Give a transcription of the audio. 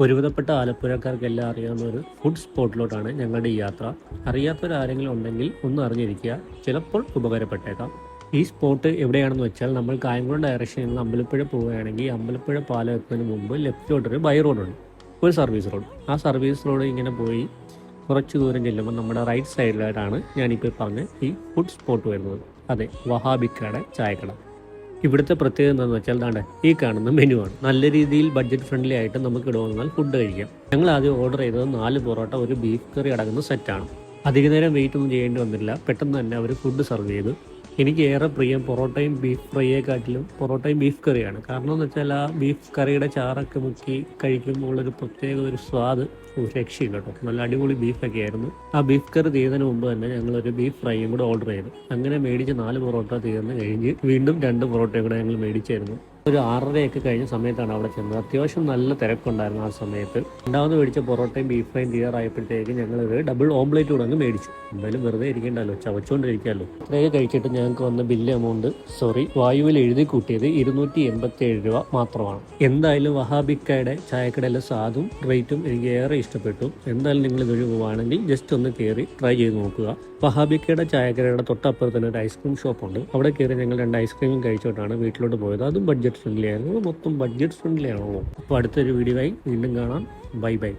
ഒരുവിധപ്പെട്ട ആലപ്പുഴക്കാർക്കെല്ലാം അറിയാവുന്ന ഒരു ഫുഡ് സ്പോട്ടിലോട്ടാണ് ഞങ്ങളുടെ ഈ യാത്ര. അറിയാത്തവരാരെങ്കിലും ഉണ്ടെങ്കിൽ ഒന്ന് അറിഞ്ഞിരിക്കുക, ചിലപ്പോൾ ഉപകാരപ്പെട്ടേക്കാം. ഈ സ്പോട്ട് എവിടെയാണെന്ന് വെച്ചാൽ നമ്മൾ കായംകുളം ഡയറക്ഷനിൽ നിന്ന് അമ്പലപ്പുഴ പോവുകയാണെങ്കിൽ അമ്പലപ്പുഴ പാലം എത്തുന്നതിന് മുമ്പ് ലെഫ്റ്റിലോട്ടൊരു ബൈ റോഡുണ്ട്, ഒരു സർവീസ് റോഡ്. ആ സർവീസ് റോഡ് ഇങ്ങനെ പോയി കുറച്ച് ദൂരം ചെല്ലുമ്പോൾ നമ്മുടെ റൈറ്റ് സൈഡിലായിട്ടാണ് ഞാനിപ്പോൾ പറഞ്ഞ ഈ ഫുഡ് സ്പോട്ട് വരുന്നത്. അതെ, വഹാബിക്കയുടെ ചായക്കട. ഇവിടുത്തെ പ്രത്യേകത എന്താണെന്ന് വെച്ചാൽ ദാണ്ടെ ഈ കാണുന്ന മെനു ആണ്. നല്ല രീതിയിൽ ബഡ്ജറ്റ് ഫ്രണ്ട്ലി ആയിട്ട് നമുക്ക് ഇവിടെ വന്നാൽ ഫുഡ് കഴിക്കാം. ഞങ്ങൾ ആദ്യം ഓർഡർ ചെയ്തത് 4 പൊറോട്ട, ഒരു ബീഫ് കറി അടങ്ങുന്ന സെറ്റാണ്. അധിക നേരം വെയിറ്റ് ഒന്നും ചെയ്യേണ്ടി വന്നില്ല, പെട്ടെന്ന് തന്നെ അവർ ഫുഡ് സെർവ് ചെയ്തു. എനിക്ക് ഏറെ പ്രിയം പൊറോട്ടയും ബീഫ് ഫ്രൈയെക്കാട്ടിലും പൊറോട്ടയും ബീഫ് കറിയാണ്. കാരണം എന്ന് വെച്ചാൽ ആ ബീഫ് കറിയുടെ ചാറൊക്കെ മുക്കി കഴിക്കുമ്പോൾ ഒരു പ്രത്യേക ഒരു സ്വാദ് ഒരു രക്ഷയില്ല കേട്ടോ. നല്ല അടിപൊളി ബീഫൊക്കെ ആയിരുന്നു. ആ ബീഫ് കറി തീരുന്നതിന് മുമ്പ് തന്നെ ഞങ്ങളൊരു ബീഫ് ഫ്രൈയും കൂടെ ഓർഡർ ചെയ്തു. അങ്ങനെ മേടിച്ച് 4 പൊറോട്ട തീർന്ന് കഴിഞ്ഞ് വീണ്ടും 2 പൊറോട്ടയും കൂടെ ഞങ്ങൾ മേടിച്ചായിരുന്നു. ഒരു 6:30 കഴിഞ്ഞ സമയത്താണ് അവിടെ ചെന്നത്. അത്യാവശ്യം നല്ല തിരക്കുണ്ടായിരുന്നു ആ സമയത്ത്. രണ്ടാമത് മേടിച്ച പൊറോട്ടയും ബീഫ് ഫ്രൈയും തീരാറായപ്പോഴത്തേക്ക് ഞങ്ങളൊരു ഡബിൾ ഓംലേറ്റ് കൂടെ അങ്ങ് മേടിച്ചു. എന്തായാലും വെറുതെ ഇരിക്കേണ്ടല്ലോ, ചവച്ചുകൊണ്ടിരിക്കാമല്ലോ. ഇത്രയൊക്കെ കഴിച്ചിട്ട് ഞങ്ങൾക്ക് വന്ന ബില്ല് എമൗണ്ട് വായുവിൽ എഴുതി കൂട്ടിയത് 287 രൂപ മാത്രമാണ്. എന്തായാലും വഹാബിക്കയുടെ ചായക്കടയിലെ സ്വാദും റേറ്റും എനിക്ക് ഏറെ ഇഷ്ടപ്പെട്ടു. എന്തായാലും നിങ്ങൾ ഇതൊരു പോവുകയാണെങ്കിൽ ജസ്റ്റ് ഒന്ന് കയറി ട്രൈ ചെയ്ത് നോക്കുക. വഹാബിക്കയുടെ ചായക്കടയുടെ തൊട്ടപ്പുറത്ത് തന്നെ ഒരു ഐസ്ക്രീം ഷോപ്പുണ്ട്. അവിടെ കയറി ഞങ്ങൾ 2 ഐസ്ക്രീമും കഴിച്ചോട്ടാണ് വീട്ടിലോട്ട് പോയത്. അതും ബഡ്ജറ്റ് ഫ്രണ്ട്ലി ആയിരുന്നു. മൊത്തം ബഡ്ജറ്റ് ഫ്രണ്ട്ലി ആണോ. അപ്പോൾ അടുത്തൊരു വീഡിയോ ആയി വീണ്ടും കാണാം. Bye bye.